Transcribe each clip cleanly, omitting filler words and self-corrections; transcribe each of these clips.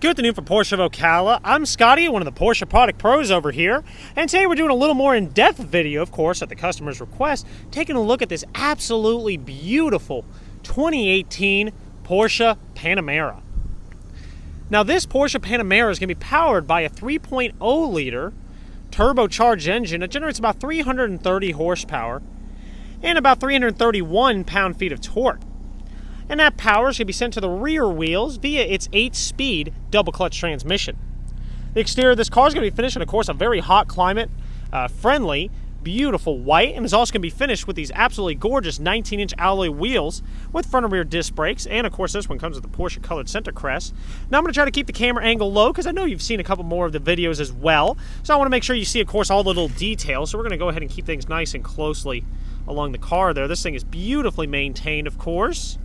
Good afternoon from Porsche of Ocala. I'm Scotty, one of the Porsche product pros over here, and today we're doing a little more in-depth video, of course, at the customer's request, taking a look at this absolutely beautiful 2018 Porsche Panamera. Now this Porsche Panamera is going to be powered by a 3.0 liter turbocharged engine that generates about 330 horsepower and about 331 pound-feet of torque. And that power is going to be sent to the rear wheels via its 8-speed double-clutch transmission. The exterior of this car is going to be finished in, of course, a very hot climate, friendly, beautiful white, and is also going to be finished with these absolutely gorgeous 19-inch alloy wheels with front and rear disc brakes, and of course this one comes with the Porsche colored center crest. Now I'm going to try to keep the camera angle low because I know you've seen a couple more of the videos as well, so I want to make sure you see, of course, all the little details, so we're going to go ahead and keep things nice and closely along the car there. This thing is beautifully maintained, of course.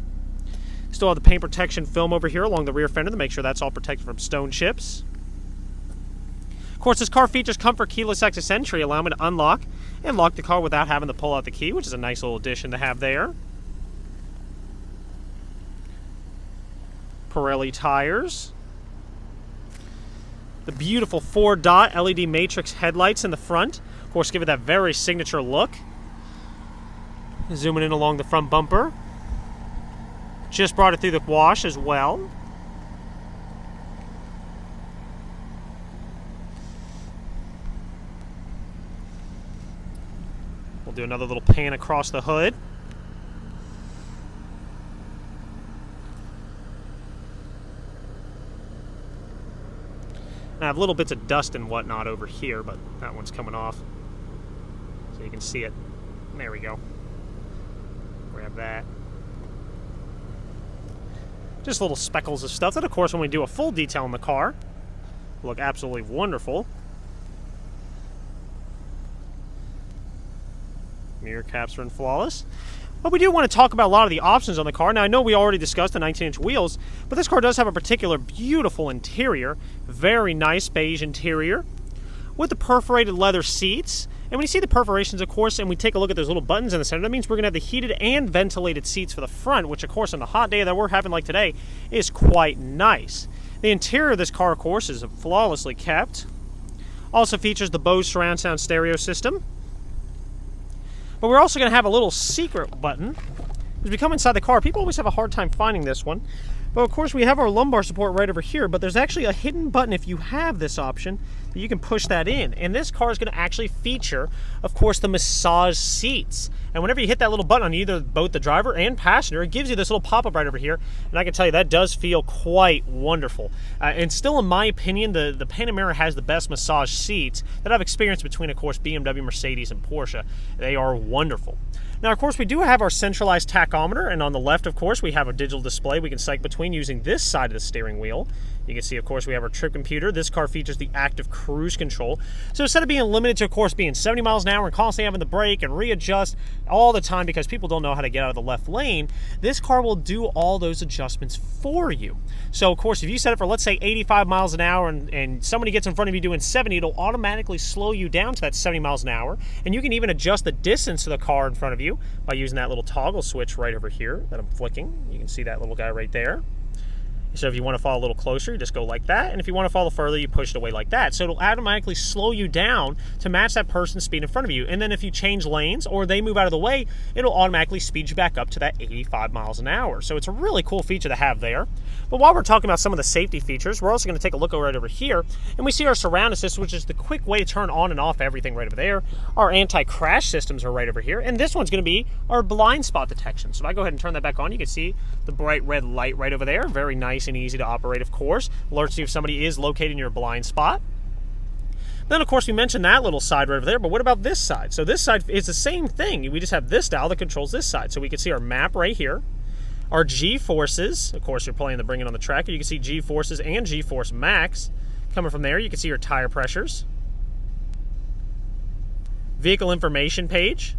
Still have the paint protection film over here along the rear fender to make sure that's all protected from stone chips. Of course, this car features comfort keyless access entry, allowing me to unlock and lock the car without having to pull out the key, which is a nice little addition to have there. Pirelli tires. The beautiful 4-dot LED matrix headlights in the front. Of course, give it that very signature look. Zooming in along the front bumper. Just brought it through the wash as well. We'll do another little pan across the hood. I have little bits of dust and whatnot over here, but that one's coming off. So you can see it. There we go. Grab that. Just little speckles of stuff that, of course, when we do a full detail in the car, look absolutely wonderful. Mirror caps are in flawless. But we do want to talk about a lot of the options on the car. Now, I know we already discussed the 19-inch wheels, but this car does have a particular beautiful interior. Very nice beige interior with the perforated leather seats. And when you see the perforations, of course, and we take a look at those little buttons in the center, that means we're going to have the heated and ventilated seats for the front, which, of course, on the hot day that we're having like today, is quite nice. The interior of this car, of course, is flawlessly kept. Also features the Bose surround sound stereo system. But we're also going to have a little secret button. As we come inside the car, people always have a hard time finding this one. But of course, we have our lumbar support right over here, but there's actually a hidden button if you have this option that you can push that in. And this car is going to actually feature, of course, the massage seats. And whenever you hit that little button on either both the driver and passenger, it gives you this little pop-up right over here. And I can tell you that does feel quite wonderful. And still, in my opinion, the Panamera has the best massage seats that I've experienced between, of course, BMW, Mercedes, and Porsche. They are wonderful. Now, of course, we do have our centralized tachometer, and on the left, of course, we have a digital display we can select between using this side of the steering wheel. You can see, of course, we have our trip computer. This car features the active cruise control. So instead of being limited to, of course, being 70 miles an hour and constantly having to brake and readjust all the time because people don't know how to get out of the left lane, this car will do all those adjustments for you. So, of course, if you set it for, let's say, 85 miles an hour and somebody gets in front of you doing 70, it'll automatically slow you down to that 70 miles an hour. And you can even adjust the distance to the car in front of you by using that little toggle switch right over here that I'm flicking. You can see that little guy right there. So if you want to follow a little closer, you just go like that. And if you want to follow further, you push it away like that. So it'll automatically slow you down to match that person's speed in front of you. And then if you change lanes or they move out of the way, it'll automatically speed you back up to that 85 miles an hour. So it's a really cool feature to have there. But while we're talking about some of the safety features, we're also going to take a look right over here. And we see our surround assist, which is the quick way to turn on and off everything right over there. Our anti-crash systems are right over here. And this one's going to be our blind spot detection. So if I go ahead and turn that back on, you can see the bright red light right over there. Very nice and easy to operate, of course. Alerts you if somebody is located in your blind spot. Then, of course, we mentioned that little side right over there, but what about this side? So this side is the same thing. We just have this dial that controls this side. So we can see our map right here. Our G-forces, of course, you're playing the Bring It on the Track. You can see G-forces and G-force max. Coming from there, you can see your tire pressures. Vehicle information page,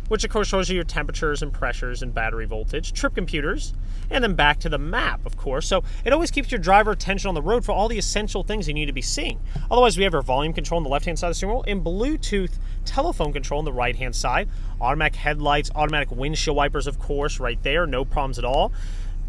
which of course shows you your temperatures and pressures and battery voltage, trip computers, and then back to the map, of course. So it always keeps your driver attention on the road for all the essential things you need to be seeing. Otherwise, we have our volume control on the left-hand side of the steering wheel and Bluetooth telephone control on the right-hand side. Automatic headlights, automatic windshield wipers, of course, right there. No problems at all.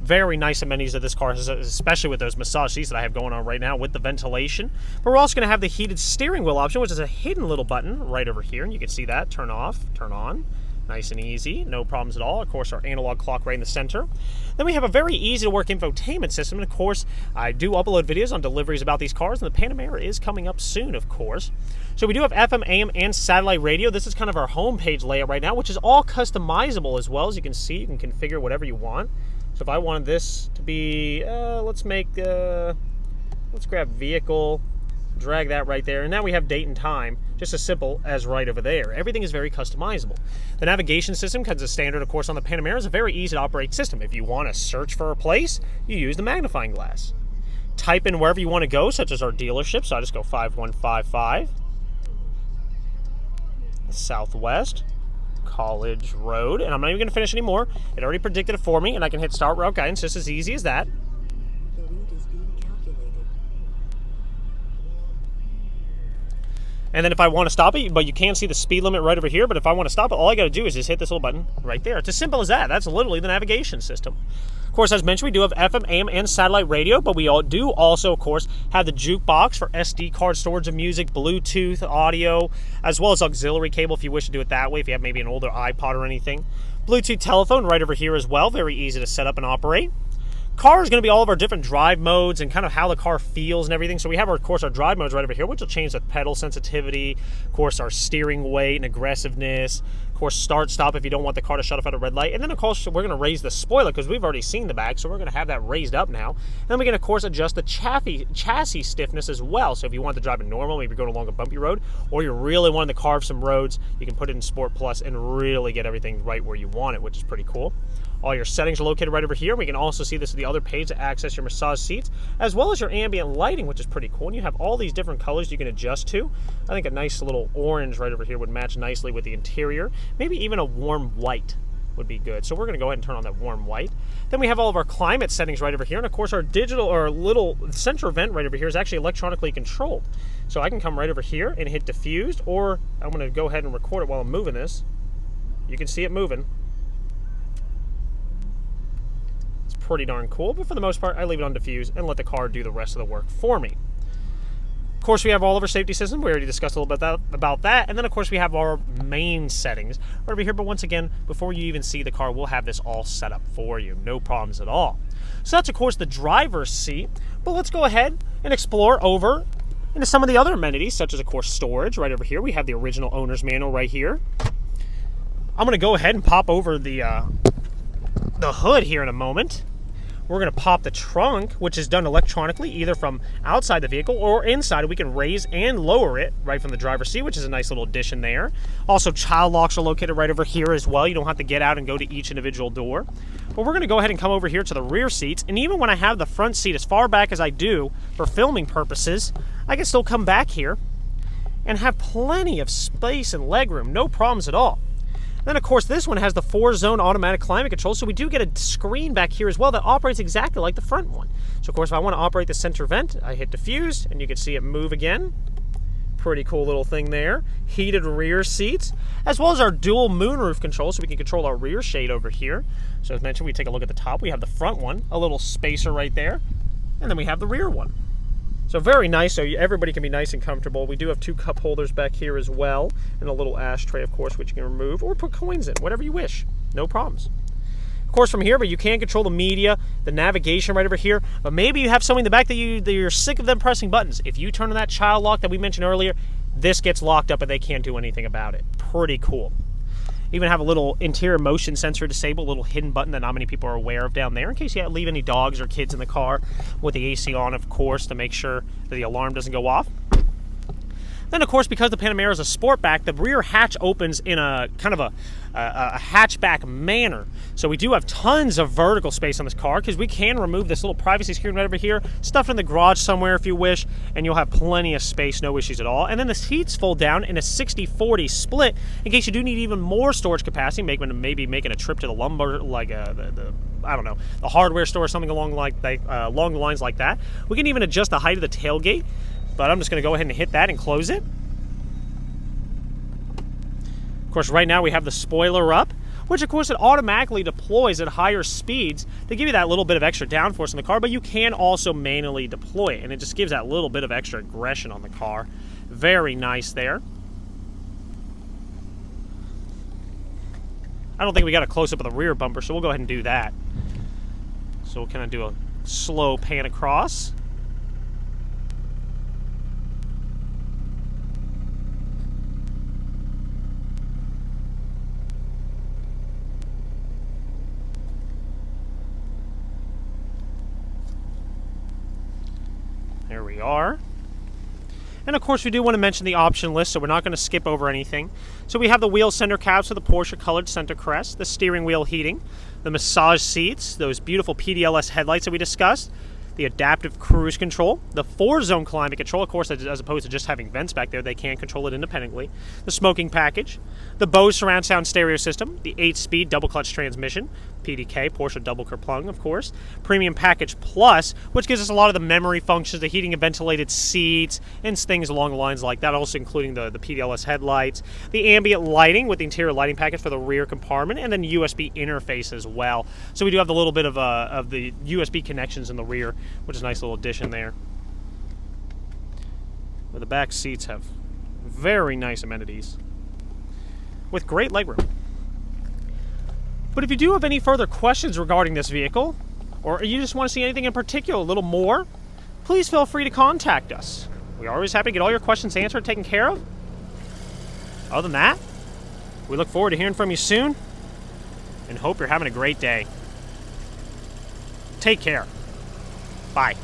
Very nice amenities of this car, especially with those massage seats that I have going on right now with the ventilation. But we're also going to have the heated steering wheel option, which is a hidden little button right over here. And you can see that. Turn off, turn on. Nice and easy. No problems at all. Of course, our analog clock right in the center. Then we have a very easy-to-work infotainment system. And, of course, I do upload videos on deliveries about these cars. And the Panamera is coming up soon, of course. So we do have FM, AM, and satellite radio. This is kind of our homepage layout right now, which is all customizable as well. As you can see, you can configure whatever you want. So if I wanted this to be, let's grab vehicle, drag that right there, and now we have date and time, just as simple as right over there. Everything is very customizable. The navigation system comes as standard, of course, on the Panamera. It's a very easy to operate system. If you want to search for a place, you use the magnifying glass. Type in wherever you want to go, such as our dealership, so I just go 5155, Southwest College Road, and I'm not even going to finish anymore. It already predicted it for me, and I can hit start route guidance just as easy as that. The route is being calculated. And then if I want to stop it, but you can see the speed limit right over here, but if I want to stop it, all I got to do is just hit this little button right there. It's as simple as that. That's literally the navigation system. Of course, as mentioned, we do have FM, AM, and satellite radio, but we do also, of course, have the jukebox for SD card storage of music, Bluetooth, audio, as well as auxiliary cable if you wish to do it that way, if you have maybe an older iPod or anything. Bluetooth telephone right over here as well, very easy to set up and operate. Car is going to be all of our different drive modes and kind of how the car feels and everything. So we have, of course, our drive modes right over here, which will change the pedal sensitivity, of course, our steering weight and aggressiveness, of course, start, stop if you don't want the car to shut off at a red light. And then, of course, we're going to raise the spoiler because we've already seen the back, so we're going to have that raised up now. And then we can, of course, adjust the chassis stiffness as well. So if you want to drive it normal, maybe going along a bumpy road, or you really want to carve some roads, you can put it in Sport Plus and really get everything right where you want it, which is pretty cool. All your settings are located right over here. We can also see this at the other page to access your massage seats, as well as your ambient lighting, which is pretty cool. And you have all these different colors you can adjust to. I think a nice little orange right over here would match nicely with the interior. Maybe even a warm white would be good. So we're going to go ahead and turn on that warm white. Then we have all of our climate settings right over here. And of course, our digital or little center vent right over here is actually electronically controlled. So I can come right over here and hit diffused, or I'm going to go ahead and record it while I'm moving this. You can see it moving. Pretty darn cool, but for the most part, I leave it on diffuse and let the car do the rest of the work for me. Of course, we have all of our safety systems. We already discussed a little bit about that. And then, of course, we have our main settings right over here. But once again, before you even see the car, we'll have this all set up for you. No problems at all. So that's, of course, the driver's seat. But let's go ahead and explore over into some of the other amenities, such as, of course, storage right over here. We have the original owner's manual right here. I'm going to go ahead and pop over the hood here in a moment. We're going to pop the trunk, which is done electronically, either from outside the vehicle or inside. We can raise and lower it right from the driver's seat, which is a nice little addition there. Also, child locks are located right over here as well. You don't have to get out and go to each individual door. But we're going to go ahead and come over here to the rear seats. And even when I have the front seat as far back as I do for filming purposes, I can still come back here and have plenty of space and legroom. No problems at all. Then, of course, this one has the 4-zone automatic climate control, so we do get a screen back here as well that operates exactly like the front one. So, of course, if I want to operate the center vent, I hit diffuse, and you can see it move again. Pretty cool little thing there. Heated rear seats, as well as our dual moonroof control, so we can control our rear shade over here. So, as mentioned, we take a look at the top. We have the front one, a little spacer right there, and then we have the rear one. So very nice, so everybody can be nice and comfortable. We do have 2 cup holders back here as well, and a little ashtray, of course, which you can remove or put coins in, whatever you wish. No problems. Of course, from here, but you can control the media, the navigation right over here, but maybe you have someone in the back that you're sick of them pressing buttons. If you turn on that child lock that we mentioned earlier, this gets locked up and they can't do anything about it. Pretty cool. Even have a little interior motion sensor disabled, a little hidden button that not many people are aware of down there in case you leave any dogs or kids in the car with the AC on, of course, to make sure that the alarm doesn't go off. Then, of course, because the Panamera is a sportback, the rear hatch opens in a kind of a hatchback manner. So we do have tons of vertical space on this car because we can remove this little privacy screen right over here, stuff it in the garage somewhere if you wish, and you'll have plenty of space, no issues at all. And then the seats fold down in a 60-40 split in case you do need even more storage capacity, maybe making a trip to the lumber, like I don't know, the hardware store or something along the lines like that. We can even adjust the height of the tailgate. But I'm just going to go ahead and hit that and close it. Of course, right now we have the spoiler up. which of course it automatically deploys at higher speeds to give you that little bit of extra downforce in the car, but you can also manually deploy it, and it just gives that little bit of extra aggression on the car. Very nice there. I don't think we got a close-up of the rear bumper, so we'll go ahead and do that. So we'll kind of do a slow pan across. There we are. And of course we do want to mention the option list, so we're not going to skip over anything. So we have the wheel center caps with the Porsche colored center crest, the steering wheel heating, the massage seats, those beautiful PDLS headlights that we discussed, the adaptive cruise control, the 4-zone climate control, of course, as opposed to just having vents back there, they can control it independently, the smoking package, the Bose surround sound stereo system, the 8-speed double clutch transmission, PDK, Porsche Doppelkupplung, of course, Premium Package Plus, which gives us a lot of the memory functions, the heating and ventilated seats, and things along the lines like that, also including the PDLS headlights, the ambient lighting with the interior lighting package for the rear compartment, and then USB interface as well. So we do have the little bit of the USB connections in the rear, which is a nice little addition there. But the back seats have very nice amenities with great legroom. But if you do have any further questions regarding this vehicle, or you just want to see anything in particular, a little more, please feel free to contact us. We're always happy to get all your questions answered and taken care of. Other than that, we look forward to hearing from you soon, and hope you're having a great day. Take care. Bye.